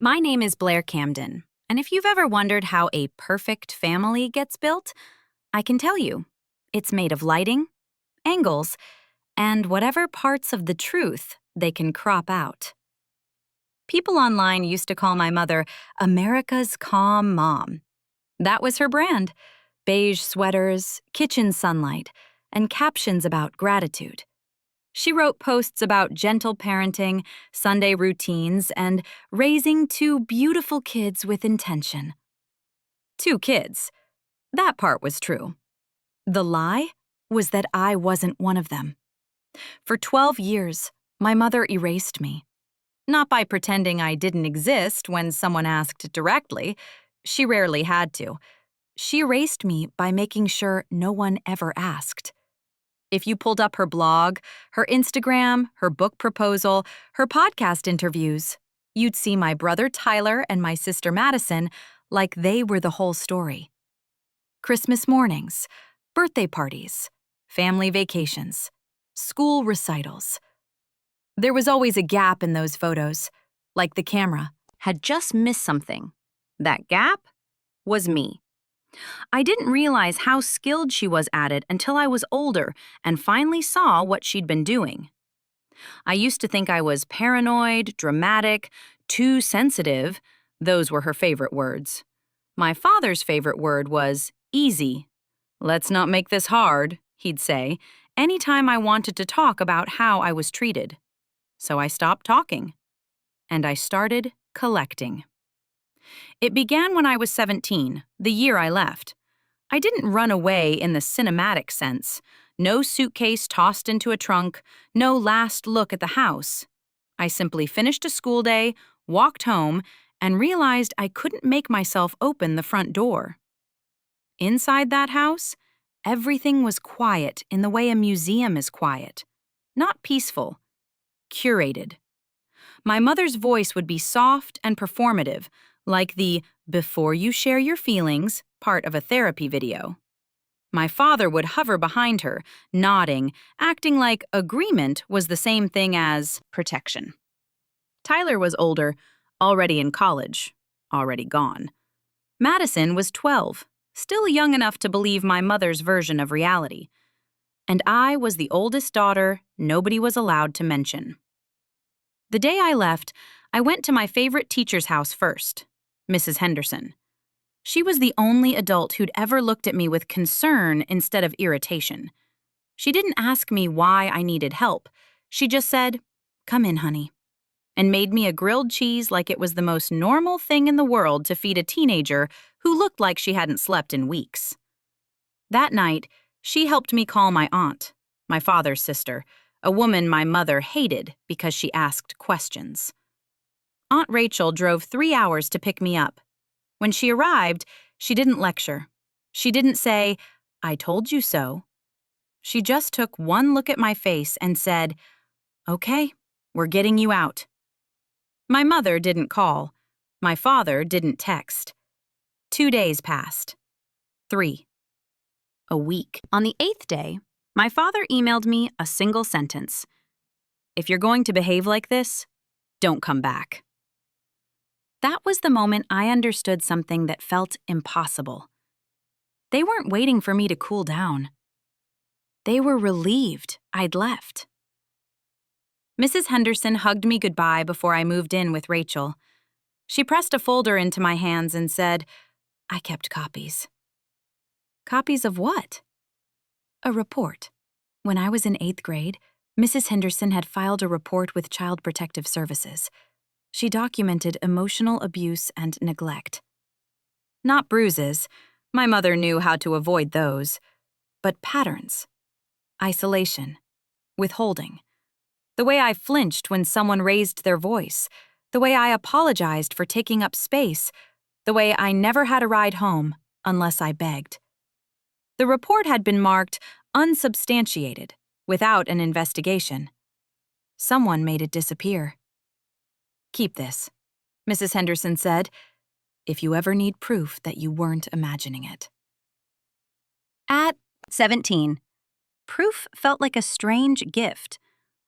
My name is Blair Camden, and if you've ever wondered how a perfect family gets built, I can tell you. It's made of lighting, angles, and whatever parts of the truth they can crop out. People online used to call my mother America's calm mom. That was her brand: beige sweaters, kitchen sunlight, and captions about gratitude. She wrote posts about gentle parenting, Sunday routines, and raising two beautiful kids with intention. Two kids. That part was true. The lie was that I wasn't one of them. For 12 years, my mother erased me. Not by pretending I didn't exist when someone asked directly. She rarely had to. She erased me by making sure no one ever asked. If you pulled up her blog, her Instagram, her book proposal, her podcast interviews, you'd see my brother Tyler and my sister Madison like they were the whole story. Christmas mornings, birthday parties, family vacations, school recitals. There was always a gap in those photos, like the camera had just missed something. That gap was me. I didn't realize how skilled she was at it until I was older and finally saw what she'd been doing. I used to think I was paranoid, dramatic, too sensitive. Those were her favorite words. My father's favorite word was easy. "Let's not make this hard," he'd say, anytime I wanted to talk about how I was treated. So I stopped talking, and I started collecting. It began when I was 17, the year I left. I didn't run away in the cinematic sense. No suitcase tossed into a trunk, no last look at the house. I simply finished a school day, walked home, and realized I couldn't make myself open the front door. Inside that house, everything was quiet in the way a museum is quiet. Not peaceful, curated. My mother's voice would be soft and performative, like the "before you share your feelings" part of a therapy video. My father would hover behind her, nodding, acting like agreement was the same thing as protection. Tyler was older, already in college, already gone. Madison was 12, still young enough to believe my mother's version of reality. And I was the oldest daughter nobody was allowed to mention. The day I left, I went to my favorite teacher's house first, Mrs. Henderson. She was the only adult who'd ever looked at me with concern instead of irritation. She didn't ask me why I needed help. She just said, "Come in, honey," and made me a grilled cheese like it was the most normal thing in the world to feed a teenager who looked like she hadn't slept in weeks. That night, she helped me call my aunt, my father's sister, a woman my mother hated because she asked questions. Aunt Rachel drove 3 hours to pick me up. When she arrived, she didn't lecture. She didn't say, "I told you so." She just took one look at my face and said, "Okay, we're getting you out." My mother didn't call. My father didn't text. 2 days passed. 3. A week. On the 8th day, my father emailed me a single sentence: "If you're going to behave like this, don't come back." That was the moment I understood something that felt impossible. They weren't waiting for me to cool down. They were relieved I'd left. Mrs. Henderson hugged me goodbye before I moved in with Rachel. She pressed a folder into my hands and said, "I kept copies." Copies of what? A report. When I was in 8th grade, Mrs. Henderson had filed a report with Child Protective Services. She documented emotional abuse and neglect. Not bruises. My mother knew how to avoid those. But patterns. Isolation. Withholding. The way I flinched when someone raised their voice. The way I apologized for taking up space. The way I never had a ride home unless I begged. The report had been marked unsubstantiated, without an investigation. Someone made it disappear. "Keep this," Mrs. Henderson said, "if you ever need proof that you weren't imagining it." At 17, proof felt like a strange gift,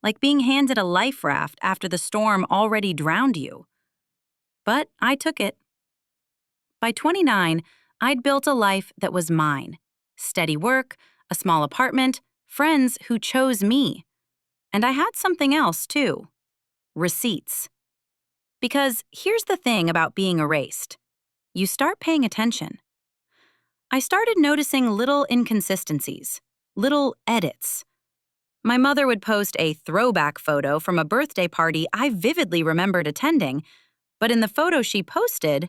like being handed a life raft after the storm already drowned you. but I took it. By 29, I'd built a life that was mine. Steady work, a small apartment, friends who chose me. And I had something else, too. Receipts. Because here's the thing about being erased. You start paying attention. I started noticing little inconsistencies, little edits. My mother would post a throwback photo from a birthday party I vividly remembered attending, but in the photo she posted,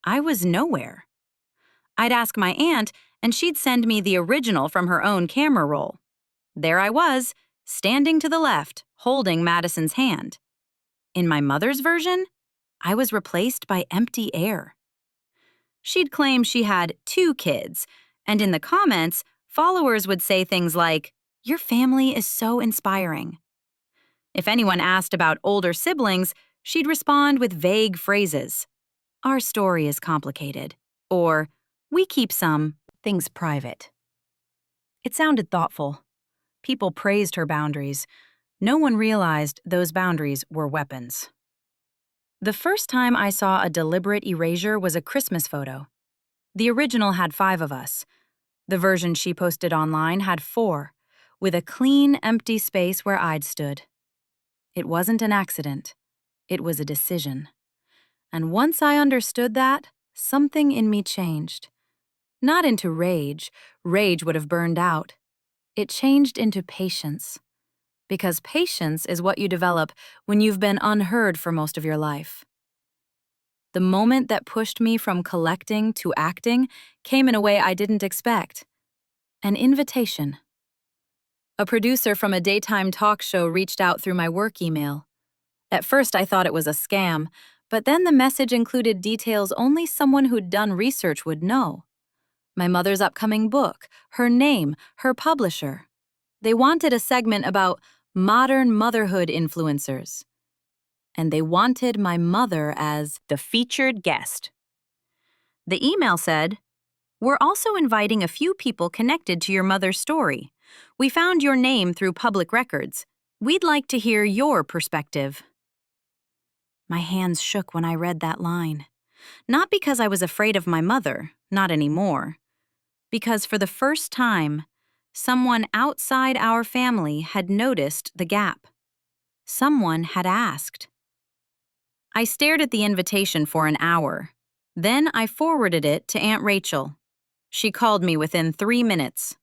I was nowhere. I'd ask my aunt, and she'd send me the original from her own camera roll. There I was, standing to the left, holding Madison's hand. In my mother's version, I was replaced by empty air. She'd claim she had 2 kids, and in the comments, followers would say things like, "Your family is so inspiring." If anyone asked about older siblings, she'd respond with vague phrases. "Our story is complicated," or "We keep some things private." It sounded thoughtful. People praised her boundaries. No one realized those boundaries were weapons. The first time I saw a deliberate erasure was a Christmas photo. The original had 5 of us. The version she posted online had 4, with a clean, empty space where I'd stood. It wasn't an accident. It was a decision. And once I understood that, something in me changed. Not into rage. Rage would have burned out. It changed into patience. Because patience is what you develop when you've been unheard for most of your life. The moment that pushed me from collecting to acting came in a way I didn't expect. An invitation. A producer from a daytime talk show reached out through my work email. At first I thought it was a scam, but then the message included details only someone who'd done research would know. My mother's upcoming book, her name, her publisher. They wanted a segment about modern motherhood influencers. And they wanted my mother as the featured guest. The email said, "We're also inviting a few people connected to your mother's story. We found your name through public records. We'd like to hear your perspective." My hands shook when I read that line. Not because I was afraid of my mother, not anymore. Because for the first time, someone outside our family had noticed the gap. Someone had asked. I stared at the invitation for an hour. Then I forwarded it to Aunt Rachel. She called me within 3 minutes.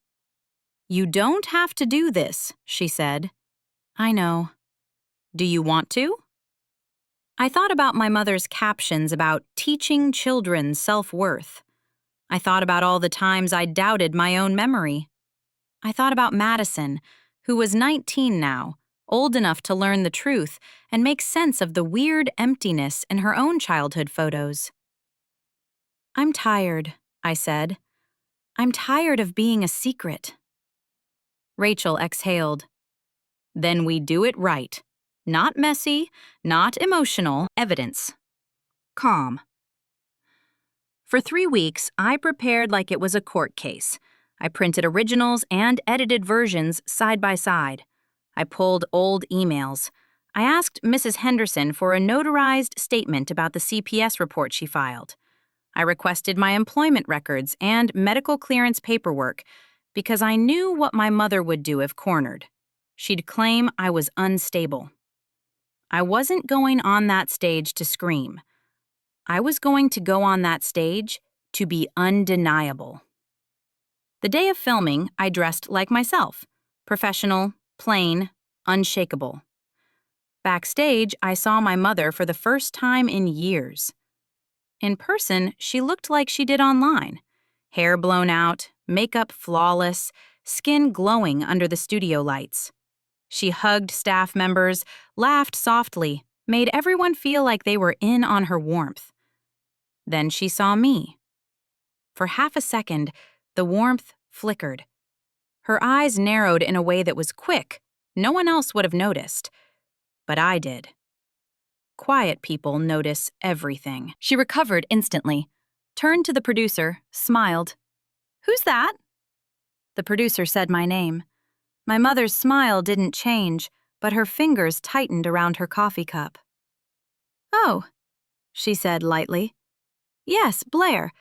"You don't have to do this," she said. "I know. Do you want to?" I thought about my mother's captions about teaching children self-worth. I thought about all the times I doubted my own memory. I thought about Madison, who was 19 now, old enough to learn the truth and make sense of the weird emptiness in her own childhood photos. "I'm tired," I said. "I'm tired of being a secret." Rachel exhaled. "Then we do it right. Not messy, not emotional, evidence. Calm." For 3 weeks, I prepared like it was a court case. I printed originals and edited versions side by side. I pulled old emails. I asked Mrs. Henderson for a notarized statement about the CPS report she filed. I requested my employment records and medical clearance paperwork because I knew what my mother would do if cornered. She'd claim I was unstable. I wasn't going on that stage to scream. I was going to go on that stage to be undeniable. The day of filming, I dressed like myself. Professional, plain, unshakable. Backstage, I saw my mother for the first time in years. In person, she looked like she did online. Hair blown out, makeup flawless, skin glowing under the studio lights. She hugged staff members, laughed softly, made everyone feel like they were in on her warmth. Then she saw me. For half a second, the warmth flickered. Her eyes narrowed in a way that was quick. No one else would have noticed. But I did. Quiet people notice everything. She recovered instantly, turned to the producer, smiled. "Who's that?" The producer said my name. My mother's smile didn't change, but her fingers tightened around her coffee cup. "Oh, she said lightly. Yes, Blair.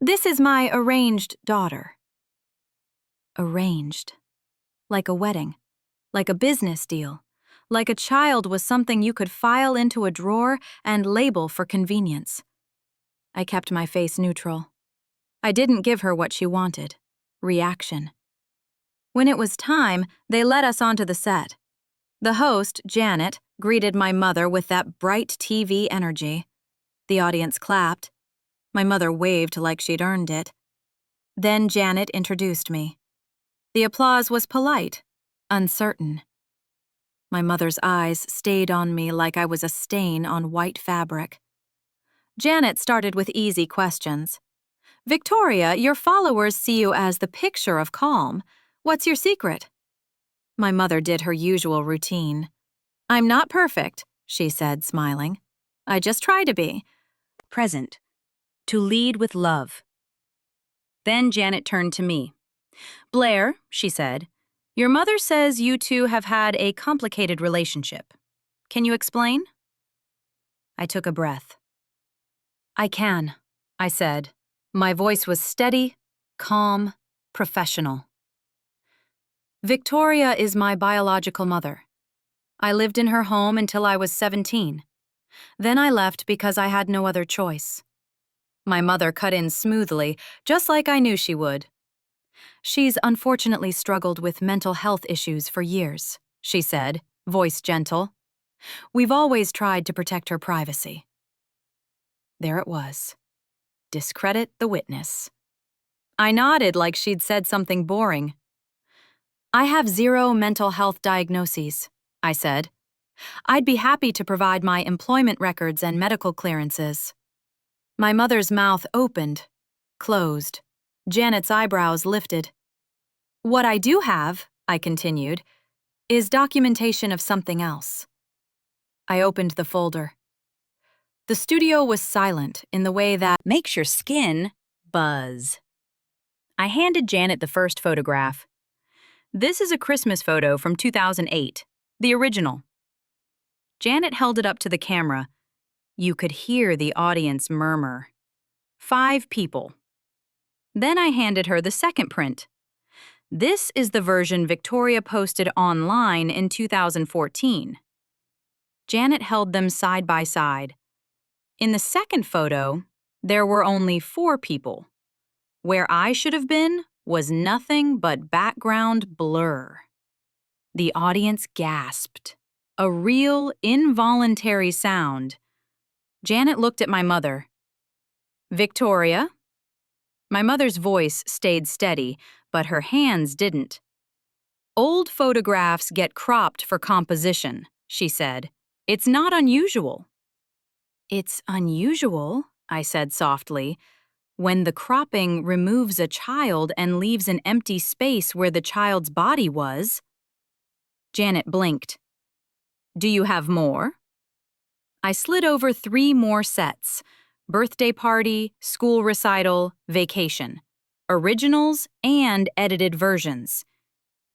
This is my arranged daughter. Arranged. Like a wedding. Like a business deal. Like a child was something you could file into a drawer and label for convenience. I kept my face neutral. I didn't give her what she wanted. Reaction. When it was time, they led us onto the set. The host, Janet, greeted my mother with that bright TV energy. The audience clapped. My mother waved like she'd earned it. Then Janet introduced me. The applause was polite, uncertain. My mother's eyes stayed on me like I was a stain on white fabric. Janet started with easy questions. Victoria, your followers see you as the picture of calm. What's your secret? My mother did her usual routine. I'm not perfect, she said, smiling. I just try to be. Present. To lead with love. Then Janet turned to me. Blair, she said, your mother says you two have had a complicated relationship. Can you explain? I took a breath. I can, I said. My voice was steady, calm, professional. Victoria is my biological mother. I lived in her home until I was 17. Then I left because I had no other choice. My mother cut in smoothly, just like I knew she would. She's unfortunately struggled with mental health issues for years, she said, voice gentle. We've always tried to protect her privacy. There it was. Discredit the witness. I nodded like she'd said something boring. I have 0 mental health diagnoses, I said. I'd be happy to provide my employment records and medical clearances. My mother's mouth opened, closed. Janet's eyebrows lifted. What I do have, I continued, is documentation of something else. I opened the folder. The studio was silent in the way that makes your skin buzz. I handed Janet the first photograph. This is a Christmas photo from 2008, the original. Janet held it up to the camera. You could hear the audience murmur. 5 people. Then I handed her the second print. This is the version Victoria posted online in 2014. Janet held them side by side. In the second photo, there were only 4 people. Where I should have been was nothing but background blur. The audience gasped. A real, involuntary sound. Janet looked at my mother. Victoria? My mother's voice stayed steady, but her hands didn't. Old photographs get cropped for composition, she said. It's not unusual. It's unusual, I said softly, when the cropping removes a child and leaves an empty space where the child's body was. Janet blinked. Do you have more? I slid over 3 more sets. Birthday party, school recital, vacation. Originals and edited versions.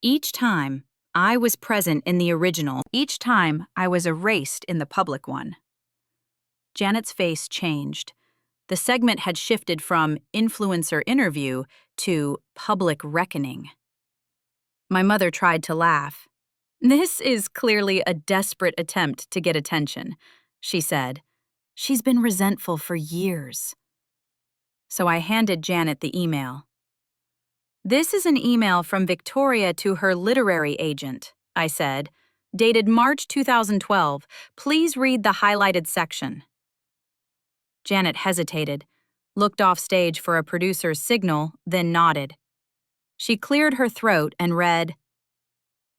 Each time, I was present in the original. Each time, I was erased in the public one. Janet's face changed. The segment had shifted from influencer interview to public reckoning. My mother tried to laugh. This is clearly a desperate attempt to get attention, she said. She's been resentful for years. So I handed Janet the email. This is an email from Victoria to her literary agent, I said, dated March 2012. Please read the highlighted section. Janet hesitated, looked off stage for a producer's signal, then nodded. She cleared her throat and read,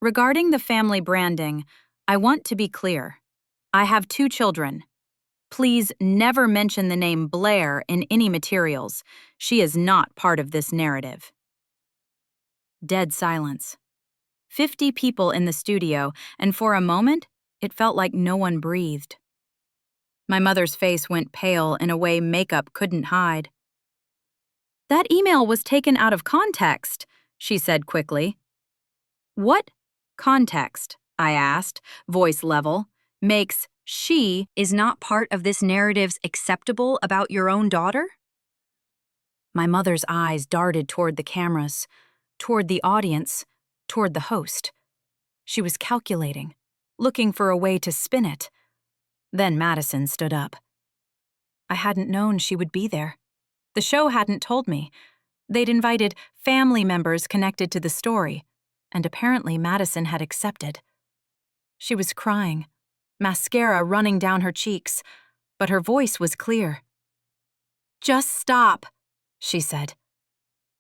Regarding the family branding, I want to be clear. I have 2 children. Please never mention the name Blair in any materials. She is not part of this narrative. Dead silence. 50 people in the studio, and for a moment, it felt like no one breathed. My mother's face went pale in a way makeup couldn't hide. That email was taken out of context, she said quickly. What context, I asked, voice level, makes She is not part of this narrative's acceptable about your own daughter? My mother's eyes darted toward the cameras, toward the audience, toward the host. She was calculating, looking for a way to spin it. Then Madison stood up. I hadn't known she would be there. The show hadn't told me. They'd invited family members connected to the story, and apparently Madison had accepted. She was crying, mascara running down her cheeks, but her voice was clear. "Just stop," she said.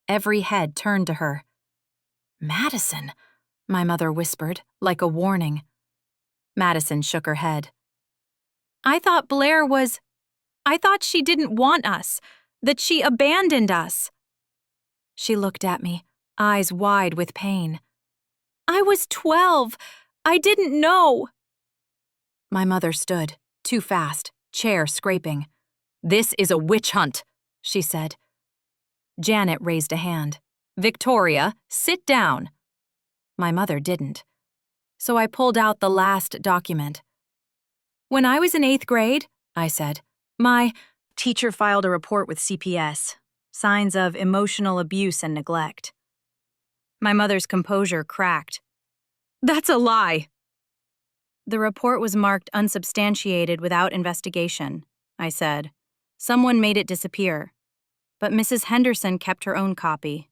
Every head turned to her. "Madison," my mother whispered, like a warning. Madison shook her head. I thought she didn't want us, that she abandoned us." She looked at me, eyes wide with pain. "I was 12. I didn't know." My mother stood, too fast, chair scraping. "This is a witch hunt," she said. Janet raised a hand. "Victoria, sit down." My mother didn't. So I pulled out the last document. "When I was in 8th grade," I said, "my teacher filed a report with CPS, signs of emotional abuse and neglect." My mother's composure cracked. "That's a lie." "The report was marked unsubstantiated without investigation," I said. "Someone made it disappear. But Mrs. Henderson kept her own copy."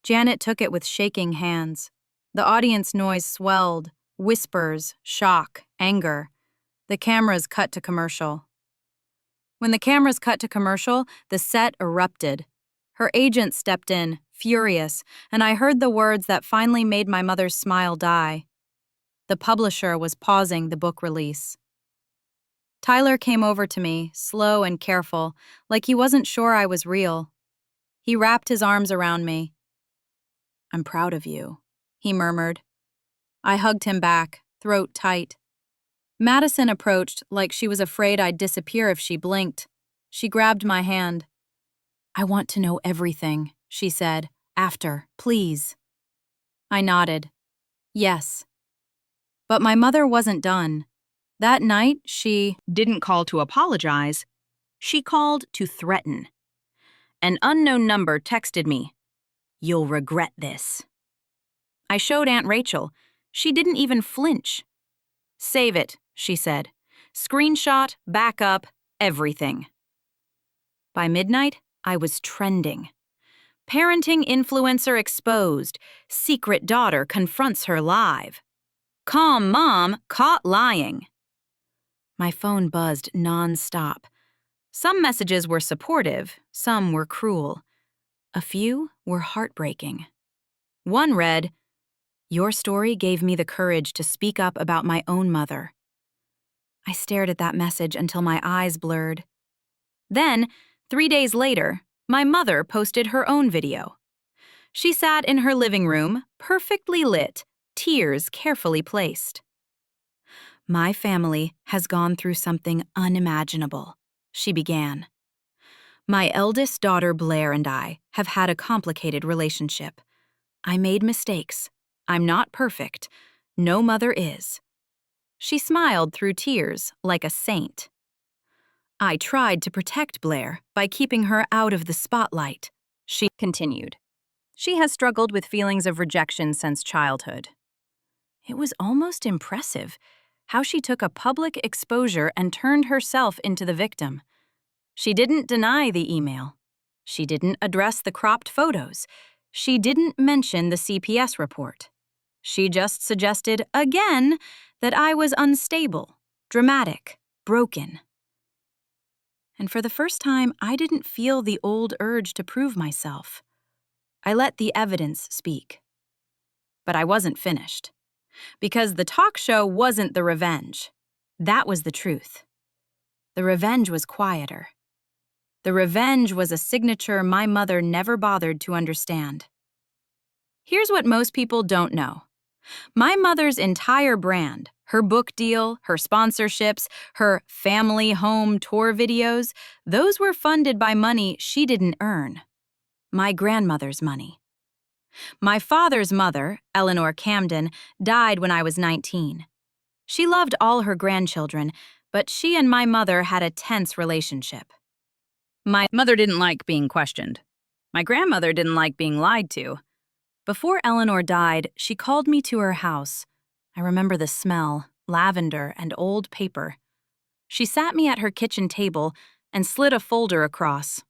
Janet took it with shaking hands. The audience noise swelled, whispers, shock, anger. The cameras cut to commercial. When the cameras cut to commercial, the set erupted. Her agent stepped in, furious, and I heard the words that finally made my mother's smile die. The publisher was pausing the book release. Tyler came over to me, slow and careful, like he wasn't sure I was real. He wrapped his arms around me. "I'm proud of you," he murmured. I hugged him back, throat tight. Madison approached like she was afraid I'd disappear if she blinked. She grabbed my hand. "I want to know everything," she said. "After, please." I nodded. Yes. But my mother wasn't done. That night, she didn't call to apologize. She called to threaten. An unknown number texted me, "You'll regret this." I showed Aunt Rachel. She didn't even flinch. "Save it," she said. "Screenshot, backup, everything." By midnight, I was trending. Parenting influencer exposed. Secret daughter confronts her live. Calm mom caught lying. My phone buzzed non-stop. Some messages were supportive, some were cruel. A few were heartbreaking. One read, "Your story gave me the courage to speak up about my own mother." I stared at that message until my eyes blurred. Then, 3 days later, my mother posted her own video. She sat in her living room, perfectly lit, tears carefully placed. "My family has gone through something unimaginable," she began. "My eldest daughter Blair and I have had a complicated relationship. I made mistakes. I'm not perfect. No mother is." She smiled through tears like a saint. "I tried to protect Blair by keeping her out of the spotlight," she continued. "She has struggled with feelings of rejection since childhood." It was almost impressive how she took a public exposure and turned herself into the victim. She didn't deny the email. She didn't address the cropped photos. She didn't mention the CPS report. She just suggested, again, that I was unstable, dramatic, broken. And for the first time, I didn't feel the old urge to prove myself. I let the evidence speak. But I wasn't finished. Because the talk show wasn't the revenge. That was the truth. The revenge was quieter. The revenge was a signature my mother never bothered to understand. Here's what most people don't know. My mother's entire brand, her book deal, her sponsorships, her family home tour videos, those were funded by money she didn't earn. My grandmother's money. My father's mother, Eleanor Camden, died when I was 19. She loved all her grandchildren, but she and my mother had a tense relationship. My mother didn't like being questioned. My grandmother didn't like being lied to. Before Eleanor died, she called me to her house. I remember the smell, lavender and old paper. She sat me at her kitchen table and slid a folder across.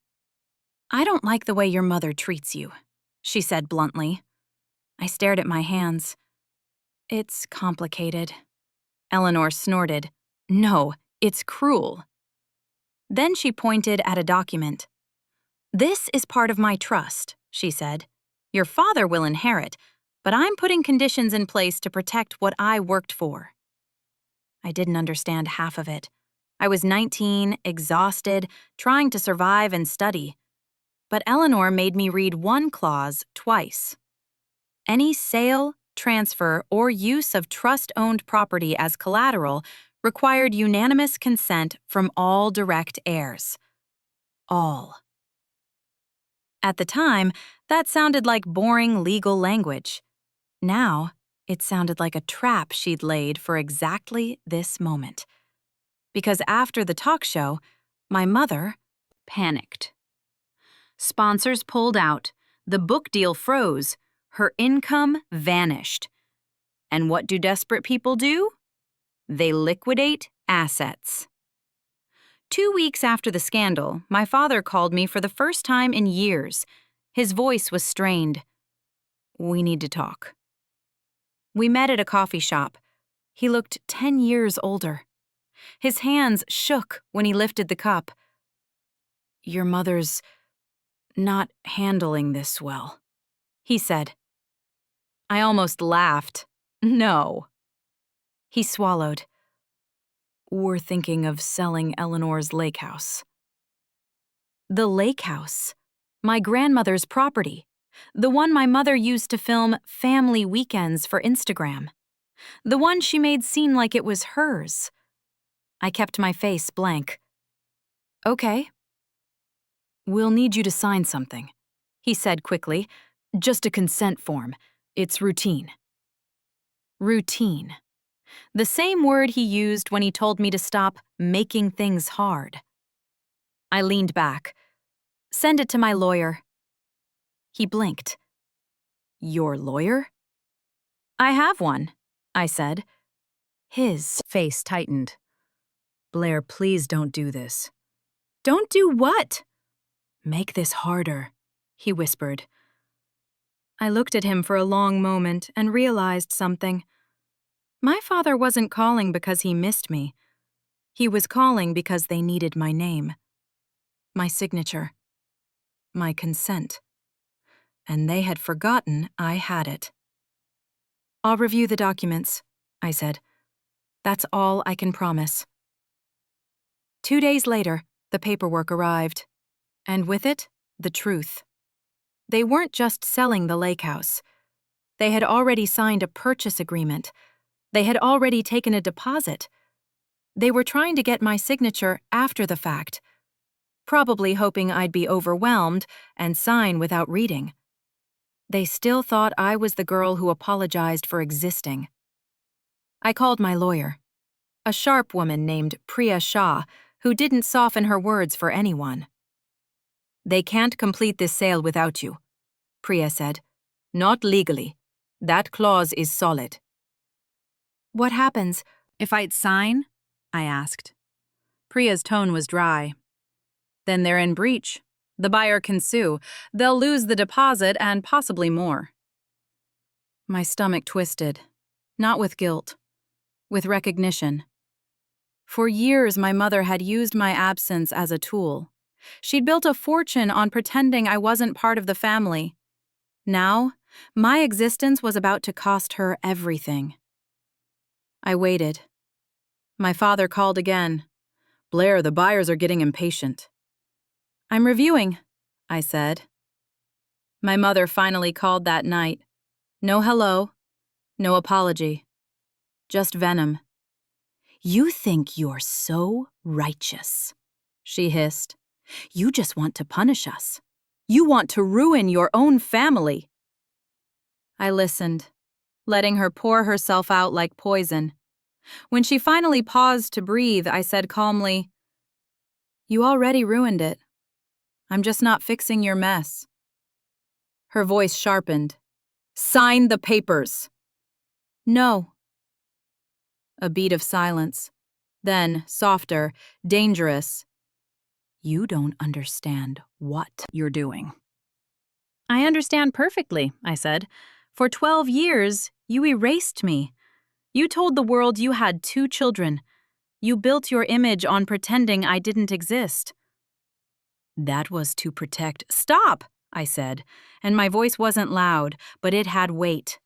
"I don't like the way your mother treats you," she said bluntly. I stared at my hands. "It's complicated." Eleanor snorted. "No, it's cruel." Then she pointed at a document. "This is part of my trust," she said. "Your father will inherit, but I'm putting conditions in place to protect what I worked for." I didn't understand half of it. I was 19, exhausted, trying to survive and study. But Eleanor made me read one clause twice. Any sale, transfer, or use of trust-owned property as collateral required unanimous consent from all direct heirs. All. At the time, that sounded like boring legal language. Now, it sounded like a trap she'd laid for exactly this moment. Because after the talk show, my mother panicked. Sponsors pulled out, the book deal froze, her income vanished. And what do desperate people do? They liquidate assets. 2 weeks after the scandal, my father called me for the first time in years. His voice was strained. "We need to talk." We met at a coffee shop. He looked 10 years older. His hands shook when he lifted the cup. "Your mother's not handling this well," he said. I almost laughed. "No." He swallowed. "We're thinking of selling Eleanor's lake house." The lake house. My grandmother's property. The one my mother used to film family weekends for Instagram. The one she made seem like it was hers. I kept my face blank. "Okay." "We'll need you to sign something," he said quickly. "Just a consent form. It's routine." Routine. The same word he used when he told me to stop making things hard. I leaned back. "Send it to my lawyer." He blinked. "Your lawyer?" "I have one," I said. His face tightened. "Blair, please don't do this." "Don't do what?" "Make this harder," he whispered. I looked at him for a long moment and realized something. My father wasn't calling because he missed me. He was calling because they needed my name, my signature, my consent. And they had forgotten I had it. "I'll review the documents," I said. "That's all I can promise." 2 days later, the paperwork arrived. And with it, the truth. They weren't just selling the lake house. They had already signed a purchase agreement. They had already taken a deposit. They were trying to get my signature after the fact, probably hoping I'd be overwhelmed and sign without reading. They still thought I was the girl who apologized for existing. I called my lawyer, a sharp woman named Priya Shah, who didn't soften her words for anyone. "They can't complete this sale without you," Priya said. "Not legally. That clause is solid." "What happens if I'd sign?" I asked. Priya's tone was dry. "Then they're in breach. The buyer can sue. They'll lose the deposit and possibly more." My stomach twisted. Not with guilt. With recognition. For years, my mother had used my absence as a tool. She'd built a fortune on pretending I wasn't part of the family. Now, my existence was about to cost her everything. I waited. My father called again. "Blair, the buyers are getting impatient." "I'm reviewing," I said. My mother finally called that night. No hello, no apology. Just venom. "You think you're so righteous," she hissed. "You just want to punish us. You want to ruin your own family." I listened, letting her pour herself out like poison. When she finally paused to breathe, I said calmly, "You already ruined it. I'm just not fixing your mess." Her voice sharpened. "Sign the papers." "No." A beat of silence. Then, softer, dangerous. "You don't understand what you're doing." "I understand perfectly," I said. "For 12 years, you erased me. You told the world you had 2 children. You built your image on pretending I didn't exist." "That was to protect—" "Stop!" I said, and my voice wasn't loud, but it had weight.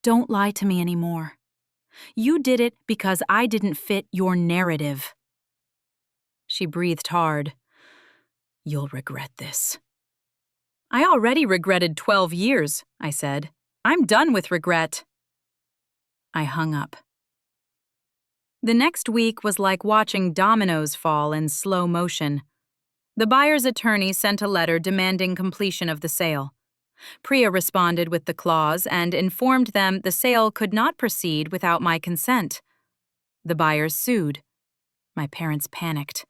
"Don't lie to me anymore. You did it because I didn't fit your narrative." She breathed hard. "You'll regret this." "I already regretted 12 years," I said. "I'm done with regret." I hung up. The next week was like watching dominoes fall in slow motion. The buyer's attorney sent a letter demanding completion of the sale. Priya responded with the clause and informed them the sale could not proceed without my consent. The buyers sued. My parents panicked.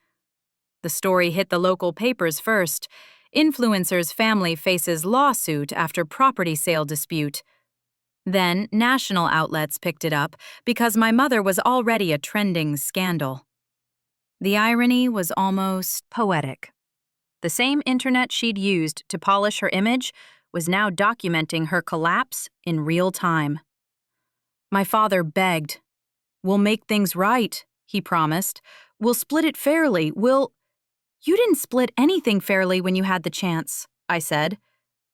The story hit the local papers first. Influencer's family faces lawsuit after property sale dispute. Then national outlets picked it up because my mother was already a trending scandal. The irony was almost poetic. The same internet she'd used to polish her image was now documenting her collapse in real time. My father begged. "We'll make things right," he promised. "We'll split it fairly. "You didn't split anything fairly when you had the chance," I said.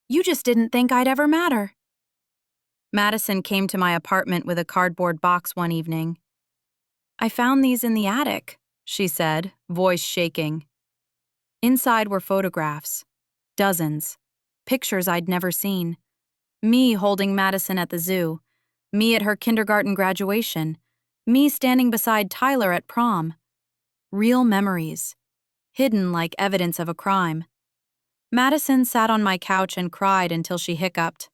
"You just didn't think I'd ever matter." Madison came to my apartment with a cardboard box one evening. "I found these in the attic," she said, voice shaking. Inside were photographs. Dozens. Pictures I'd never seen. Me holding Madison at the zoo. Me at her kindergarten graduation. Me standing beside Tyler at prom. Real memories. Hidden like evidence of a crime. Madison sat on my couch and cried until she hiccuped.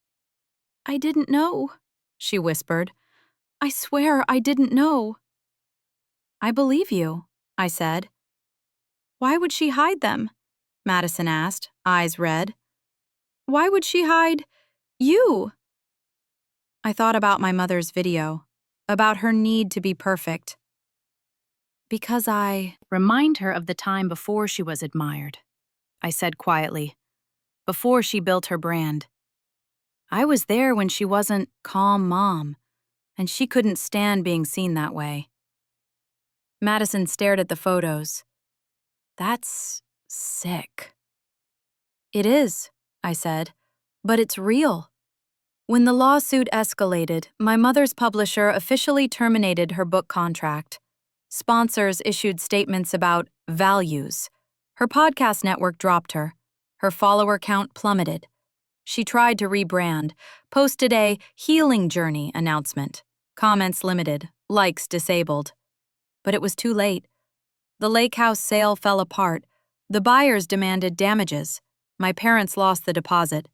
"I didn't know," she whispered. "I swear I didn't know." "I believe you," I said. "Why would she hide them?" Madison asked, eyes red. "Why would she hide you?" I thought about my mother's video, about her need to be perfect. "Because I remind her of the time before she was admired," I said quietly, "before she built her brand. I was there when she wasn't calm mom, and she couldn't stand being seen that way." Madison stared at the photos. "That's sick." "It is," I said, "but it's real." When the lawsuit escalated, my mother's publisher officially terminated her book contract. Sponsors issued statements about values. Her podcast network dropped her. Her follower count plummeted. She tried to rebrand, posted a healing journey announcement. Comments limited, likes disabled. But it was too late. The lake house sale fell apart. The buyers demanded damages. My parents lost the deposit.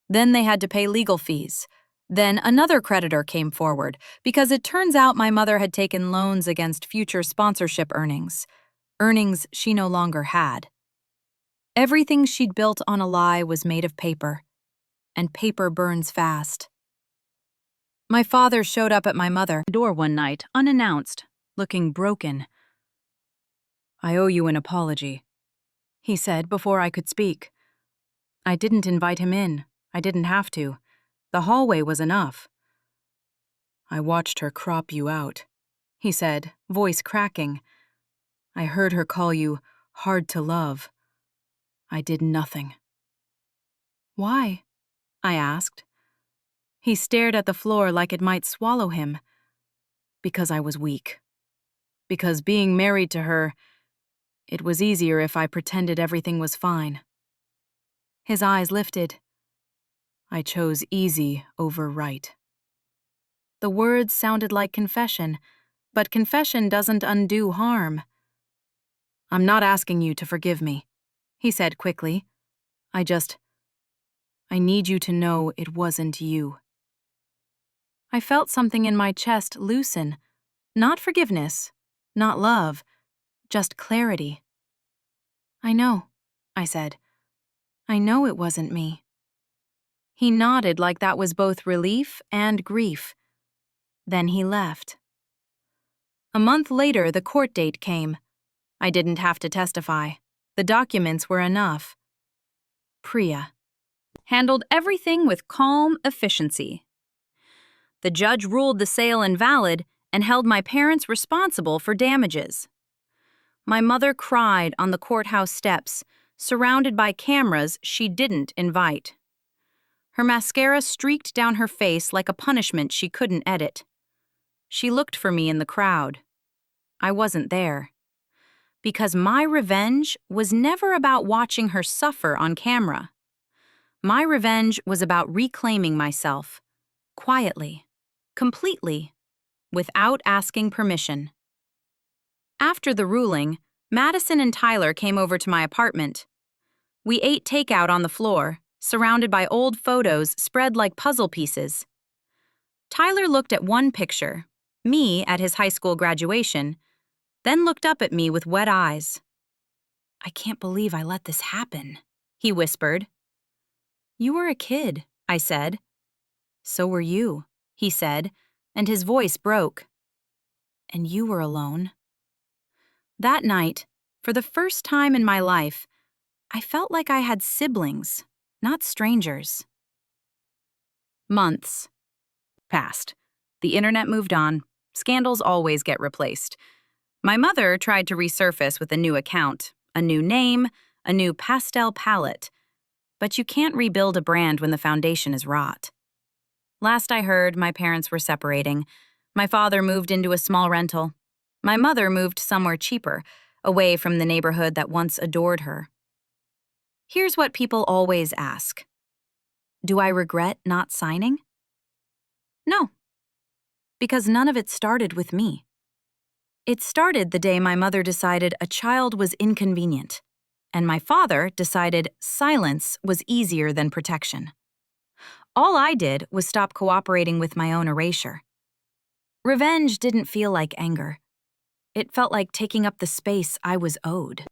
Then they had to pay legal fees. Then another creditor came forward because it turns out my mother had taken loans against future sponsorship earnings she no longer had. Everything she'd built on a lie was made of paper, and paper burns fast. My father showed up at my mother's door one night, unannounced, looking broken. "I owe you an apology," he said before I could speak. "I didn't invite him in. I didn't have to. The hallway was enough." "I watched her crop you out," he said, voice cracking. "I heard her call you hard to love. I did nothing." "Why?" I asked. He stared at the floor like it might swallow him. "Because I was weak. Because being married to her, it was easier if I pretended everything was fine." His eyes lifted. "I chose easy over right." The words sounded like confession, but confession doesn't undo harm. "I'm not asking you to forgive me," he said quickly. I need you to know it wasn't you." I felt something in my chest loosen, Not forgiveness, not love, just clarity. I know, I said. I know it wasn't me. He nodded like that was both relief and grief. Then he left. A month later, the court date came. I didn't have to testify. The documents were enough. Priya handled everything with calm efficiency. The judge ruled the sale invalid and held my parents responsible for damages. My mother cried on the courthouse steps, surrounded by cameras she didn't invite. Her mascara streaked down her face like a punishment she couldn't edit. She looked for me in the crowd. I wasn't there. Because my revenge was never about watching her suffer on camera. My revenge was about reclaiming myself, quietly, completely, without asking permission. After the ruling, Madison and Tyler came over to my apartment. We ate takeout on the floor, surrounded by old photos spread like puzzle pieces. Tyler looked at one picture, me at his high school graduation, then looked up at me with wet eyes. "I can't believe I let this happen," he whispered. "You were a kid," I said. "So were you," he said, and his voice broke. "And you were alone." That night, for the first time in my life, I felt like I had siblings, not strangers. Months passed. The internet moved on. Scandals always get replaced. My mother tried to resurface with a new account, a new name, a new pastel palette. But you can't rebuild a brand when the foundation is rot. Last I heard, my parents were separating. My father moved into a small rental. My mother moved somewhere cheaper, away from the neighborhood that once adored her. Here's what people always ask. Do I regret not signing? No. Because none of it started with me. It started the day my mother decided a child was inconvenient, and my father decided silence was easier than protection. All I did was stop cooperating with my own erasure. Revenge didn't feel like anger. It felt like taking up the space I was owed.